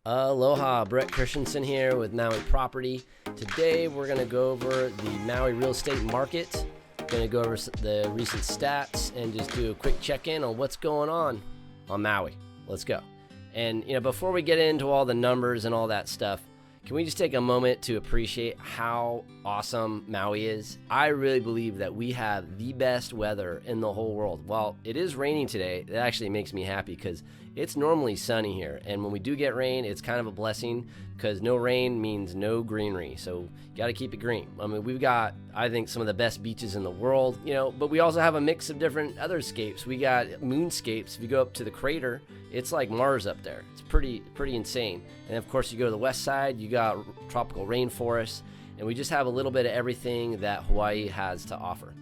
Aloha, Brett Christensen here with Maui Property. Today we're going to go over the Maui Real Estate Market. Going to go over the recent stats and just do a quick check-in on what's going on Maui. Let's go. And before we get into all the numbers and all that stuff, can we just take a moment to appreciate how awesome Maui is? I really believe that we have the best weather in the whole world. While it is raining today, that actually makes me happy because it's normally sunny here. And when we do get rain, it's kind of a blessing because no rain means no greenery. So you got to keep it green. I mean, we've got, I think, some of the best beaches in the world, but we also have a mix of different other scapes. We got moonscapes. If you go up to the crater, it's like Mars up there. It's pretty insane. And of course, you go to the west side, you got tropical rainforests, and we just have a little bit of everything that Hawaii has to offer.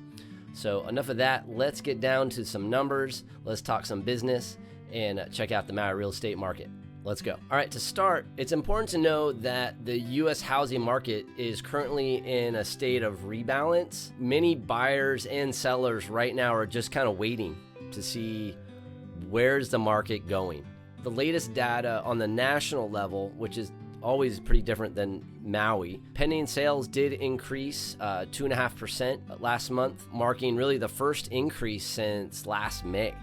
So enough of that. Let's get down to some numbers. Let's talk some business and check out the Maui real estate market. Let's go. All right, to start, it's important to know that the U.S. housing market is currently in a state of rebalance. Many buyers and sellers right now are just kind of waiting to see where's the market going. The latest data on the national level, which is always pretty different than Maui, pending sales did increase 2.5% last month, marking really the first increase since last May.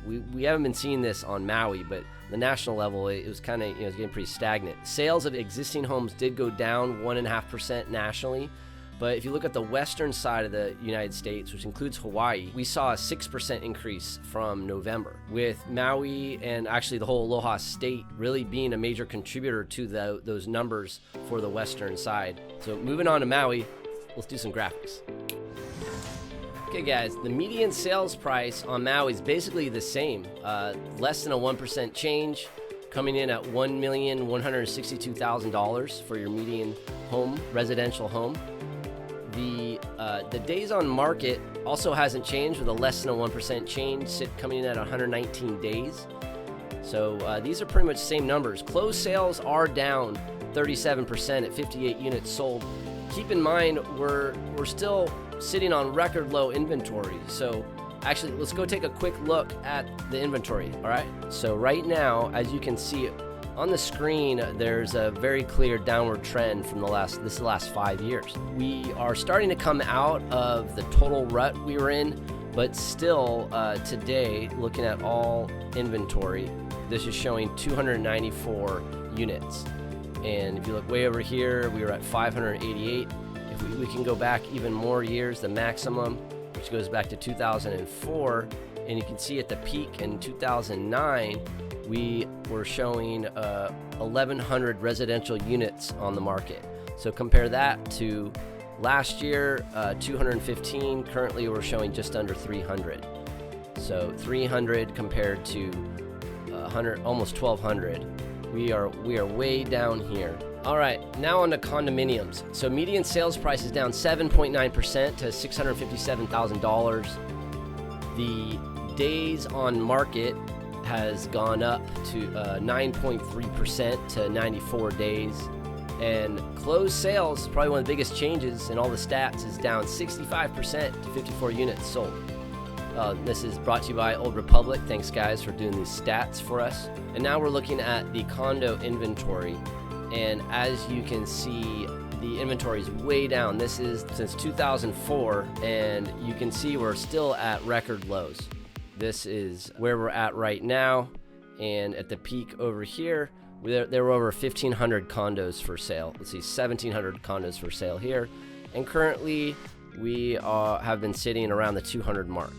We haven't been seeing this on Maui, but the national level, it was kind of, it's getting pretty stagnant. Sales of existing homes did go down 1.5% nationally, but if you look at the western side of the United States, which includes Hawaii, we saw a 6% increase from November, with Maui and actually the whole Aloha state really being a major contributor to those numbers for the western side. So moving on to Maui, let's do some graphics. Okay guys, the median sales price on Maui is basically the same, less than a 1% change, coming in at $1,162,000 for your median home, residential home. The days on market also hasn't changed, with a less than a 1% change, coming in at 119 days. So these are pretty much the same numbers. Closed sales are down 37% at 58 units sold. Keep in mind, we're still sitting on record low inventory. So actually, let's go take a quick look at the inventory. All right. So right now, as you can see on the screen, there's a very clear downward trend from the last 5 years. We are starting to come out of the total rut we were in, but still today, looking at all inventory, this is showing 294 units. And if you look way over here, we were at 588. If we can go back even more years, the maximum, which goes back to 2004, and you can see at the peak in 2009, we were showing 1,100 residential units on the market. So compare that to last year, 215. Currently, we're showing just under 300. So 300 compared to 100, almost 1,200. We are way down here. All right, now on to condominiums. So median sales price is down 7.9% to $657,000. The days on market has gone up to 9.3% to 94 days. And closed sales, probably one of the biggest changes in all the stats, is down 65% to 54 units sold. This is brought to you by Old Republic. Thanks, guys, for doing these stats for us. And now we're looking at the condo inventory. And as you can see, the inventory is way down. This is since 2004, and you can see we're still at record lows. This is where we're at right now. And at the peak over here, there were over 1,500 condos for sale. Let's see, 1,700 condos for sale here. And currently, we have been sitting around the 200 mark.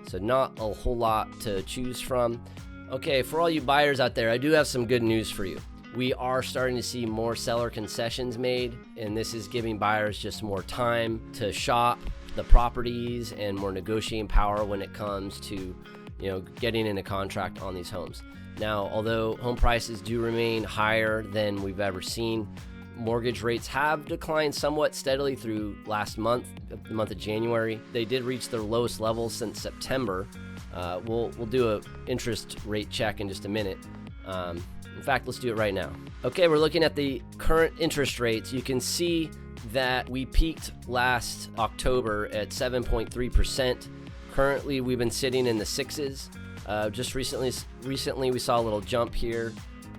So not a whole lot to choose from. Okay, for all you buyers out there, I do have some good news for you. We are starting to see more seller concessions made, and this is giving buyers just more time to shop the properties and more negotiating power when it comes to, getting in a contract on these homes. Now, although home prices do remain higher than we've ever seen, mortgage rates have declined somewhat steadily through last month, the month of January. They did reach their lowest level since September. We'll do an interest rate check in just a minute. In fact, let's do it right now. Okay, we're looking at the current interest rates. You can see that we peaked last October at 7.3%. Currently, we've been sitting in the sixes. Just recently we saw a little jump here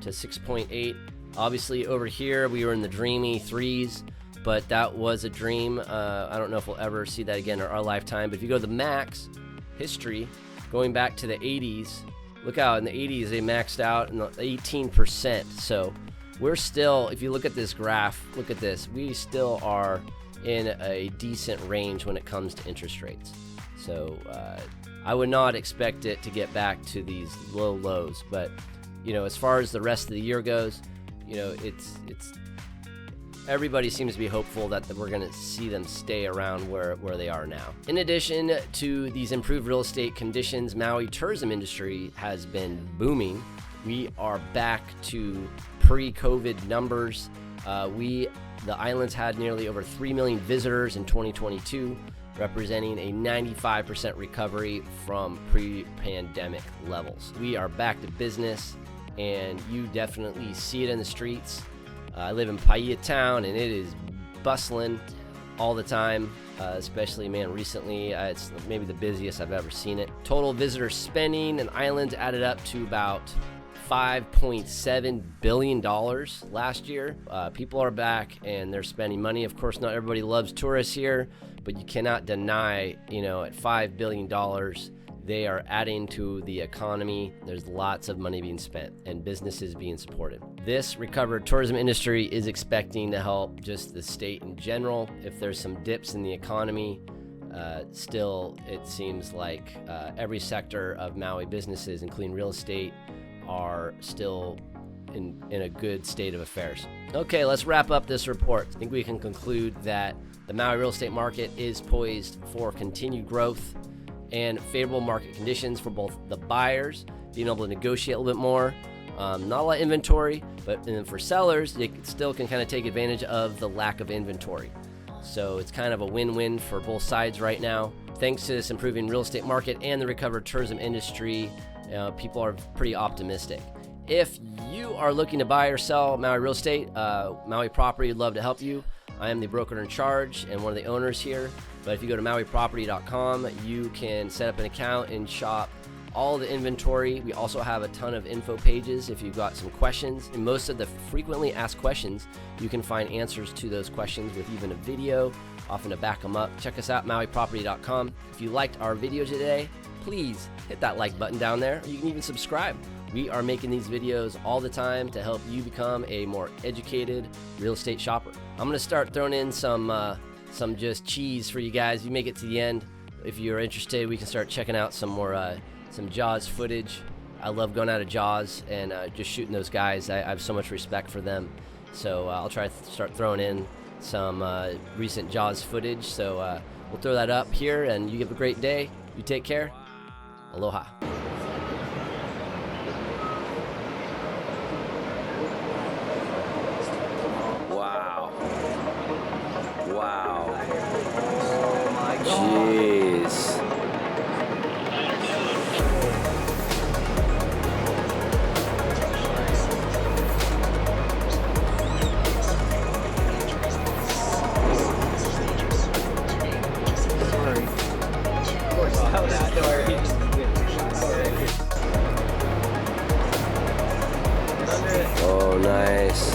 to 6.8. Obviously over here we were in the dreamy 3s, but that was a dream. I don't know if we'll ever see that again in our lifetime. But if you go to the max history, going back to the 80s, look out, in the 80s they maxed out in the 18%. So we're still, if you look at this graph, look at this, we still are in a decent range when it comes to interest rates. So I would not expect it to get back to these low lows. But as far as the rest of the year goes, it's everybody seems to be hopeful that we're going to see them stay around where they are now. In addition to these improved real estate conditions, Maui tourism industry has been booming. We are back to pre-COVID numbers. The islands had nearly over 3 million visitors in 2022, representing a 95% recovery from pre-pandemic levels. We are back to business, and you definitely see it in the streets. I live in Paia town, and it is bustling all the time, especially, recently. It's maybe the busiest I've ever seen it. Total visitor spending in islands added up to about $5.7 billion last year. People are back, and they're spending money. Of course, not everybody loves tourists here, but you cannot deny, at $5 billion, they are adding to the economy. There's lots of money being spent and businesses being supported. This recovered tourism industry is expecting to help just the state in general. If there's some dips in the economy, still it seems like every sector of Maui businesses, including real estate, are still in a good state of affairs. Okay, let's wrap up this report. I think we can conclude that the Maui real estate market is poised for continued growth and favorable market conditions for both the buyers, being able to negotiate a little bit more, not a lot of inventory, but then for sellers, they still can kind of take advantage of the lack of inventory. So it's kind of a win-win for both sides right now. Thanks to this improving real estate market and the recovered tourism industry, people are pretty optimistic. If you are looking to buy or sell Maui real estate, Maui Property would love to help you. I am the broker in charge and one of the owners here. But if you go to mauiproperty.com, you can set up an account and shop all the inventory. We also have a ton of info pages if you've got some questions. And most of the frequently asked questions, you can find answers to those questions with even a video, often to back them up. Check us out, mauiproperty.com. If you liked our video today, please hit that like button down there. You can even subscribe. We are making these videos all the time to help you become a more educated real estate shopper. I'm gonna start throwing in some just cheese for you guys. If you make it to the end, if you're interested, we can start checking out some more some Jaws footage. I love going out of Jaws and just shooting those guys. I have so much respect for them. So I'll try to start throwing in some recent Jaws footage. So we'll throw that up here, and you have a great day. You take care. Aloha. Wow. Wow. Oh my God. Jeez. Sorry. Of course, don't worry. Oh, nice.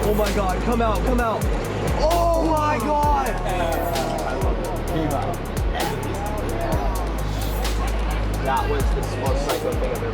Oh my God, come out, come out. Oh my God. That was the most psycho thing I've ever